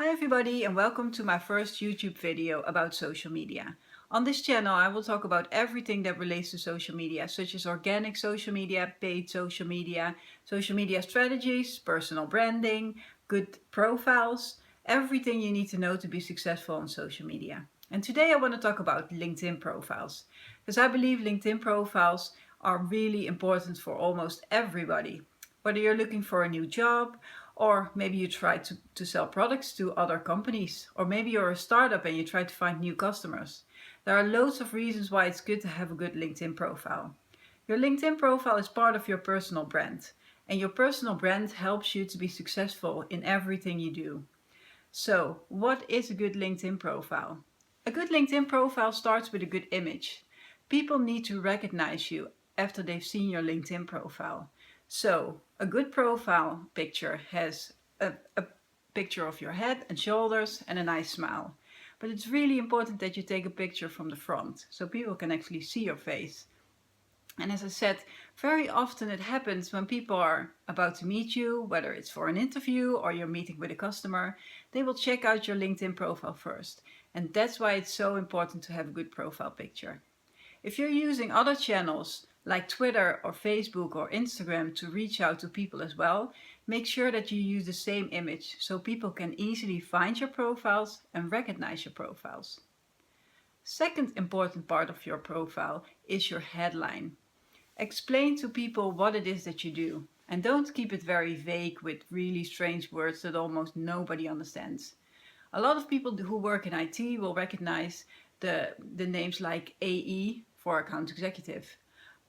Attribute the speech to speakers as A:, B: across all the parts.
A: Hi everybody and welcome to my first YouTube video about social media. On this channel I will talk about everything that relates to social media, such as organic social media, paid social media strategies, personal branding, good profiles, everything you need to know to be successful on social media. And today I want to talk about LinkedIn profiles, because I believe LinkedIn profiles are really important for almost everybody. Whether you're looking for a new job, or maybe you try to sell products to other companies, or maybe you're a startup and you try to find new customers. There are loads of reasons why it's good to have a good LinkedIn profile. Your LinkedIn profile is part of your personal brand, and your personal brand helps you to be successful in everything you do. So, what is a good LinkedIn profile? A good LinkedIn profile starts with a good image. People need to recognize you after they've seen your LinkedIn profile. So, a good profile picture has a picture of your head and shoulders and a nice smile. But it's really important that you take a picture from the front so people can actually see your face. And as I said, very often it happens when people are about to meet you, whether it's for an interview or you're meeting with a customer, they will check out your LinkedIn profile first. And that's why it's so important to have a good profile picture. If you're using other channels like Twitter or Facebook or Instagram to reach out to people as well, make sure that you use the same image so people can easily find your profiles and recognize your profiles. Second important part of your profile is your headline. Explain to people what it is that you do, and don't keep it very vague with really strange words that almost nobody understands. A lot of people who work in IT will recognize the names like AE for account executive.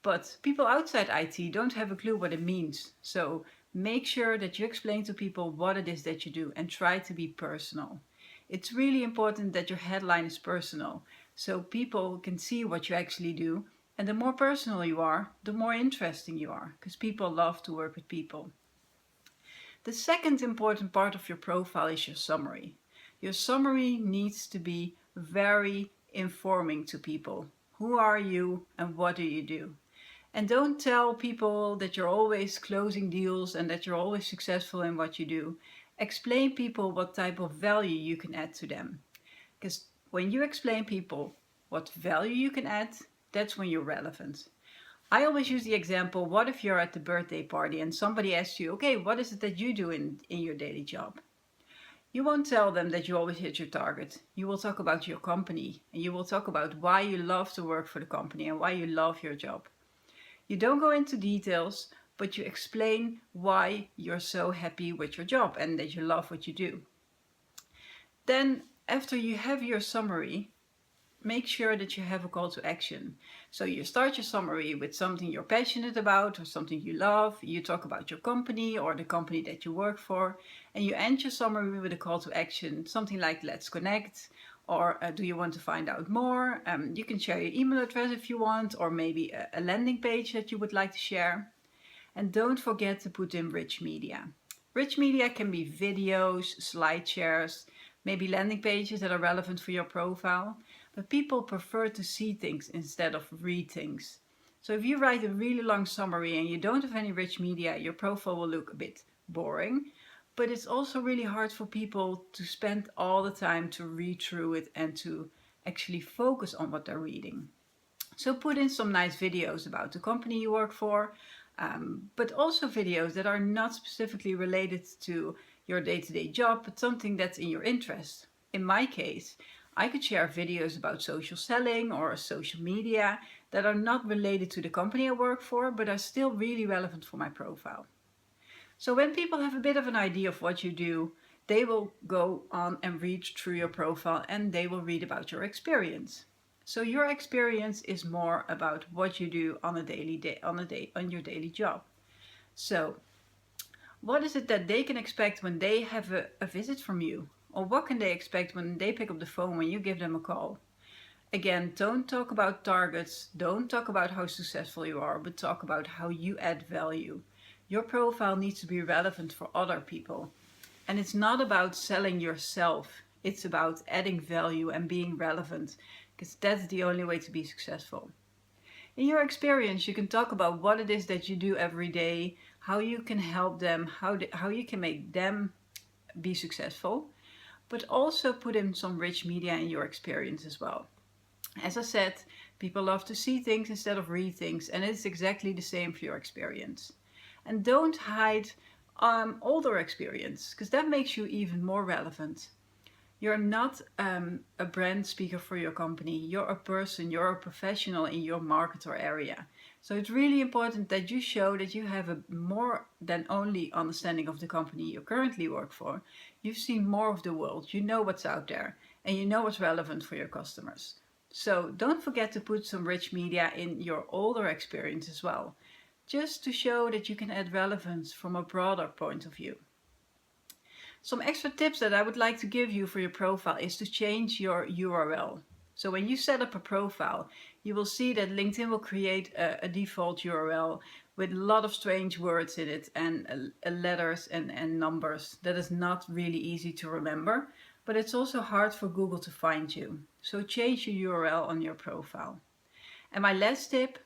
A: But people outside IT don't have a clue what it means. So make sure that you explain to people what it is that you do and try to be personal. It's really important that your headline is personal so people can see what you actually do. And the more personal you are, the more interesting you are, because people love to work with people. The second important part of your profile is your summary. Your summary needs to be very informing to people. Who are you and what do you do? And don't tell people that you're always closing deals and that you're always successful in what you do. Explain people what type of value you can add to them. Because when you explain people what value you can add, that's when you're relevant. I always use the example, what if you're at the birthday party and somebody asks you, okay, what is it that you do in your daily job? You won't tell them that you always hit your target. You will talk about your company and you will talk about why you love to work for the company and why you love your job. You don't go into details, but you explain why you're so happy with your job and that you love what you do. Then, after you have your summary, make sure that you have a call to action. So you start your summary with something you're passionate about or something you love. You talk about your company or the company that you work for. And you end your summary with a call to action, something like let's connect, or do you want to find out more? You can share your email address if you want, or maybe a landing page that you would like to share. And don't forget to put in rich media. Rich media can be videos, slide shares, maybe landing pages that are relevant for your profile. But people prefer to see things instead of read things. So if you write a really long summary and you don't have any rich media, your profile will look a bit boring. But it's also really hard for people to spend all the time to read through it and to actually focus on what they're reading. So put in some nice videos about the company you work for, but also videos that are not specifically related to your day-to-day job, but something that's in your interest. In my case, I could share videos about social selling or social media that are not related to the company I work for, but are still really relevant for my profile. So when people have a bit of an idea of what you do, they will go on and read through your profile and they will read about your experience. So your experience is more about what you do on your daily job. So what is it that they can expect when they have a visit from you? Or what can they expect when they pick up the phone when you give them a call? Again, don't talk about targets, don't talk about how successful you are, but talk about how you add value. Your profile needs to be relevant for other people. And it's not about selling yourself, it's about adding value and being relevant, because that's the only way to be successful. In your experience, you can talk about what it is that you do every day, how you can help them, how you can make them be successful. but also put in some rich media in your experience as well. As I said, people love to see things instead of read things, and it's exactly the same for your experience. And don't hide older experience, because that makes you even more relevant. You're not a brand speaker for your company. You're a person, you're a professional in your market or area. So it's really important that you show that you have a more than only understanding of the company you currently work for. You've seen more of the world, you know what's out there, and you know what's relevant for your customers. So don't forget to put some rich media in your older experience as well, just to show that you can add relevance from a broader point of view. Some extra tips that I would like to give you for your profile is to change your URL. So when you set up a profile, you will see that LinkedIn will create a default URL with a lot of strange words in it and letters and numbers that is not really easy to remember, but it's also hard for Google to find you. So change your URL on your profile. And my last tip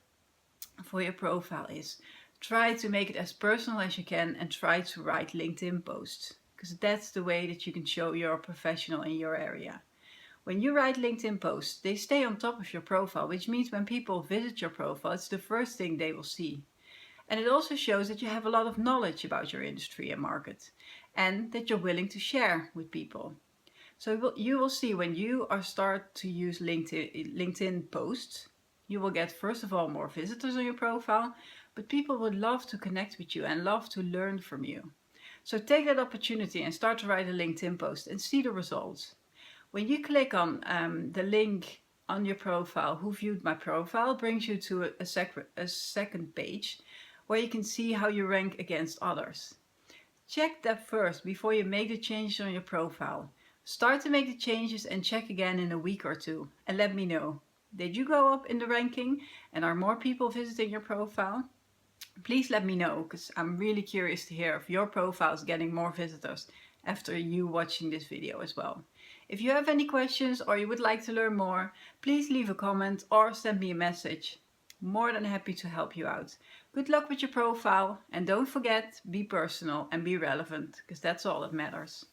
A: for your profile is try to make it as personal as you can and try to write LinkedIn posts, because that's the way that you can show you're a professional in your area. When you write LinkedIn posts, they stay on top of your profile, which means when people visit your profile, it's the first thing they will see. And it also shows that you have a lot of knowledge about your industry and market, and that you're willing to share with people. So you will see when you start to use LinkedIn posts, you will get first of all more visitors on your profile, but people would love to connect with you and love to learn from you. So take that opportunity and start to write a LinkedIn post and see the results. When you click on the link on your profile, who viewed my profile, brings you to a second page where you can see how you rank against others. Check that first before you make the changes on your profile. Start to make the changes and check again in a week or two and let me know. Did you go up in the ranking and are more people visiting your profile? Please let me know, because I'm really curious to hear if your profile is getting more visitors after you watching this video as well. If you have any questions or you would like to learn more, please leave a comment or send me a message. More than happy to help you out. Good luck with your profile, and don't forget, be personal and be relevant, because that's all that matters.